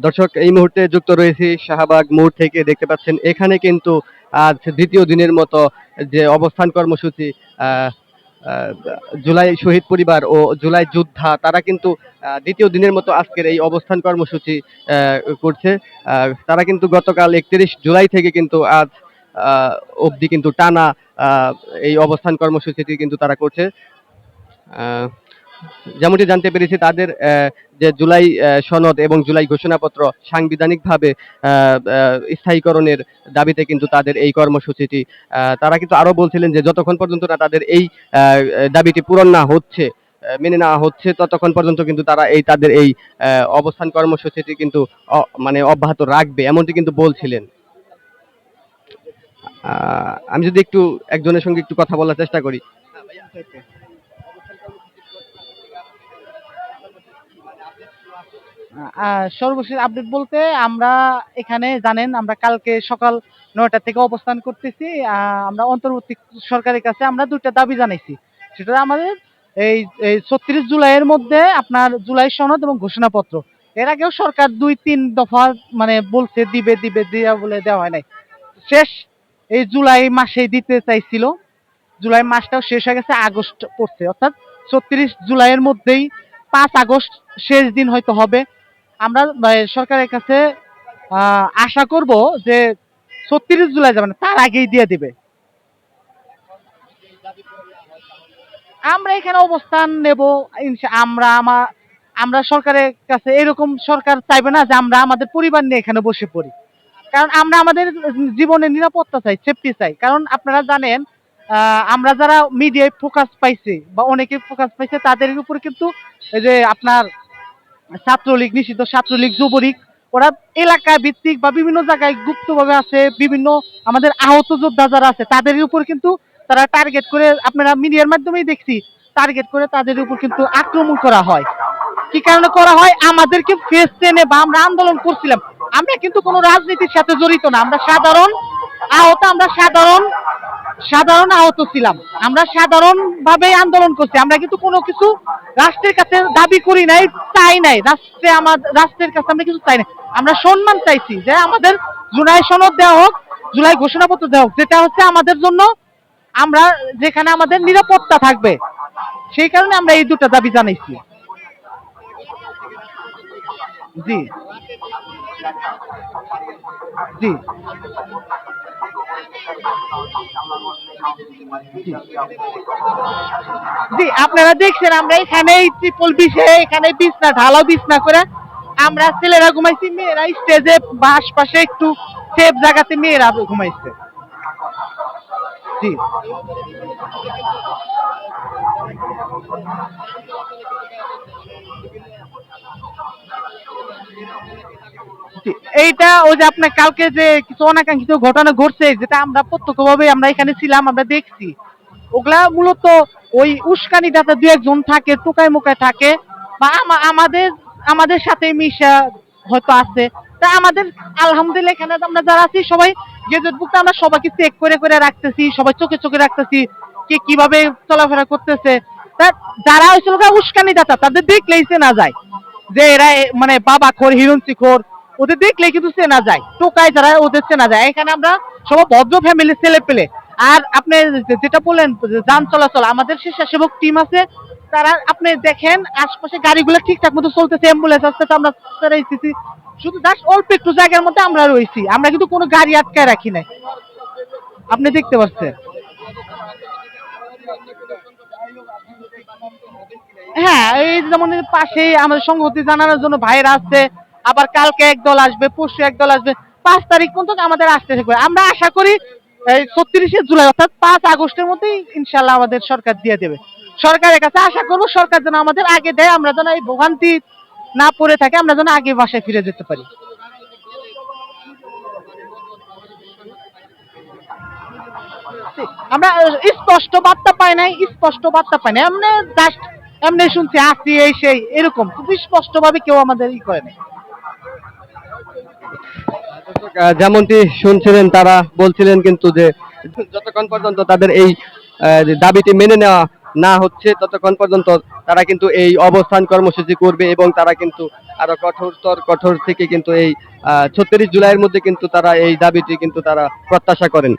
দর্শক, এই মুহূর্তে যুক্ত রয়েছি শাহবাগ মোড় থেকে। দেখতে পাচ্ছেন এখানে কিন্তু আজ দ্বিতীয় দিনের মতো যে অবস্থান কর্মসূচি, আহ, আহ, জুলাই শহীদ পরিবার ও জুলাই যোদ্ধা তারা কিন্তু দ্বিতীয় দিনের মতো আজকের এই অবস্থান কর্মসূচি করছে। তারা কিন্তু গতকাল 31 জুলাই থেকে কিন্তু আজ অবধি কিন্তু টানা আহ, এই অবস্থান কর্মসূচিটি কিন্তু তারা করছে। আহ, যেমনটি জানতে পেরেছি তাদের যে জুলাই সনদ এবং জুলাই ঘোষণাপত্র সাংবিধানিকভাবে স্থায়ীকরণের দাবিতে কিন্তু তাদের এই কর্মসূচিটি, তারা কিন্তু আরো বলছিলেন যে যতক্ষণ পর্যন্ত না তাদের এই দাবিটি পূরণ না হচ্ছে, মেনে নেওয়া হচ্ছে, ততক্ষণ পর্যন্ত কিন্তু তারা তাদের এই অবস্থান কর্মসূচিটি কিন্তু মানে অব্যাহত রাখবে, এমনটি কিন্তু বলছিলেন। আমি যদি একটু একজনের সঙ্গে একটু কথা বলার চেষ্টা করি। সর্বশেষ আপডেট বলতে আমরা এখানে জানেন আমরা কালকে সকাল 9টা থেকে অবস্থান করতেছি। আমরা অন্তর্বর্তী সরকারের কাছে আমরা দুইটা দাবি জানাইছি। সেটা আমাদের এই 36 জুলাইয়ের মধ্যে আপনার জুলাই সনদ এবং ঘোষণাপত্র। এর আগেও সরকার 2-3 দফা মানে বলছে দিবে দিবে দিয়া বলে দেওয়া হয় নাই। শেষ এই জুলাই মাসেই দিতে চাইছিল, জুলাই মাসটাও শেষ হয়ে গেছে, আগস্ট পড়ছে, অর্থাৎ 36 জুলাইয়ের মধ্যেই 5 আগস্ট শেষ দিন হয়তো হবে। আমরা সরকারের কাছে আশা করব যে 36 জুলাই যাবে না, তার আগেই দিয়ে দিবে। আমরা এখানে অবস্থান নেব। আমরা সরকারের কাছে এরকম সরকার চাইবে না যে আমরা আমাদের পরিবার নিয়ে এখানে বসে পড়ি, কারণ আমরা আমাদের জীবনের নিরাপত্তা চাই, সেফটি চাই। কারণ আপনারা জানেন আমরা যারা মিডিয়ায় ফোকাস পাইছি বা অনেকে ফোকাস পাইছে তাদের উপর কিন্তু এই যে আপনার ছাত্রলীগ, নিষিদ্ধ ছাত্রলীগ, যুবলীগ, ওরা এলাকা ভিত্তিক বা বিভিন্ন জায়গায় গুপ্তভাবে আছে, বিভিন্ন আমাদের আহত যোদ্ধা যারা আছে তাদের উপর কিন্তু তারা টার্গেট করে, আপনারা মিডিয়ার মাধ্যমেই দেখছি, টার্গেট করে তাদের উপর কিন্তু আক্রমণ করা হয়। কি কারণে করা হয়? আমাদেরকে ফেস টেনে বা আমরা আন্দোলন করছিলাম, আমরা কিন্তু কোনো রাজনীতির সাথে জড়িত না, আমরা সাধারণ আহত, আমরা সাধারণ আহত ছিলাম, আমরা সাধারণ ভাবে আন্দোলন করছি। আমরা কিন্তু কোনো কিছু রাষ্ট্রের কাছে দাবি করি নাই, চাই নাই রাষ্ট্রের কাছে আমরা কিছু চাই নাই। আমরা সম্মান চাইছি যে আমাদের জুলাই সনদ দেওয়া হোক, জুলাই ঘোষণাপত্র দেওয়া হোক, যেটা হচ্ছে আমাদের জন্য, আমরা যেখানে আমাদের নিরাপত্তা থাকবে, সেই কারণে আমরা এই দুটো দাবি জানাইছি। জি জি জি জি আপনারা দেখছেন আমরা এখানে ট্রিপল বিশে এখানে বিছনা ঢালাও বিছনা করে আমরা ছেলেরা ঘুমাইছি, মেয়েরা স্টেজে বা আশপাশে একটু সেফ জায়গাতে মেয়েরা ঘুমাইছে। জি জি, এইটা ওই যে আপনার কালকে যে কিছু অনাকাঙ্ক্ষিত ঘটনা ঘটছে, যেটা আমরা প্রত্যক্ষভাবে আমরা এখানে ছিলাম, আমরা দেখছি ওগুলা মূলত ওই উস্কানি দাতা দু একজন থাকে, টোকায় মোকায় থাকে, বা আমাদের আমাদের সাথে মিশা হয়তো আছে। তা আমাদের আলহামদুলিল্লাহ এখানে আমরা যারা আছি সবাই গেজেট বুকটা আমরা সবাইকে চেক করে করে রাখতেছি, সবাই চোখে চোখে রাখতেছি কে কিভাবে চলাফেরা করতেছে। তা যারা হয়েছিল উস্কানি দাতা তাদের দেখলেই চেনা যায় যে এরা মানে বাবা খোর, হিরঞ্চি খোর, ওদের দেখলে কিন্তু চেনা যায়, টোকায় যারা ওদের চেনা যায়। এখানে আমরা সবাই ভদ্র ফ্যামিলির ছেলে পেলে। আর আপনি যেটা বললেন যান চলাচল, আমাদের স্বেচ্ছাসেবক টিম আছে, তারা আপনি দেখেন আশপাশে গাড়িগুলো ঠিকঠাক মতো চলতেছে, অ্যাম্বুলেন্স আসছে, তো আমরা চালাইতেছি। শুধু জাস্ট অল্প একটু জায়গার মধ্যে আমরা রয়েছি, আমরা কিন্তু কোনো গাড়ি আটকায় রাখি নাই, আপনি দেখতে পাচ্ছেন। হ্যাঁ, এই যেমন পাশেই আমাদের সংহতি জানানোর জন্য ভাইরা আসছে, আবার কালকে একদল আসবে, পরশু একদল আসবে, 5 তারিখ পর্যন্ত আমাদের আসতে থাকবে। আমরা আশা করি এই 36 জুলাই অর্থাৎ 5 আগস্টের মধ্যেই ইনশাল্লাহ আমাদের সরকার দিয়ে দেবে। সরকারের কাছে আশা করবো সরকার যেন আমাদের আগে দেয়, আমরা যেন এই ভোগান্তি না পড়ে থাকে, আমরা যেন আগে বাসায় ফিরে যেতে পারি। আমরা স্পষ্ট বার্তা পাই নাই, স্পষ্ট বার্তা পাই নাই, এমনি জাস্ট এমনি শুনছি আসি এই সেই এরকম, খুব স্পষ্ট ভাবে কেউ আমাদের ই করে নাই। যেমনটি শুনছিলেন তারা বলছিলেন কিন্তু যে যতক্ষণ পর্যন্ত তাদের এই যে দাবিটি মেনে নেওয়া না হচ্ছে ততক্ষণ পর্যন্ত তারা কিন্তু এই অবস্থান কর্মসূচি করবে এবং তারা কিন্তু আরো কঠোর থেকে কিন্তু এই 36 জুলাইয়ের মধ্যে কিন্তু তারা এই দাবিটি কিন্তু তারা প্রত্যাশা করেন।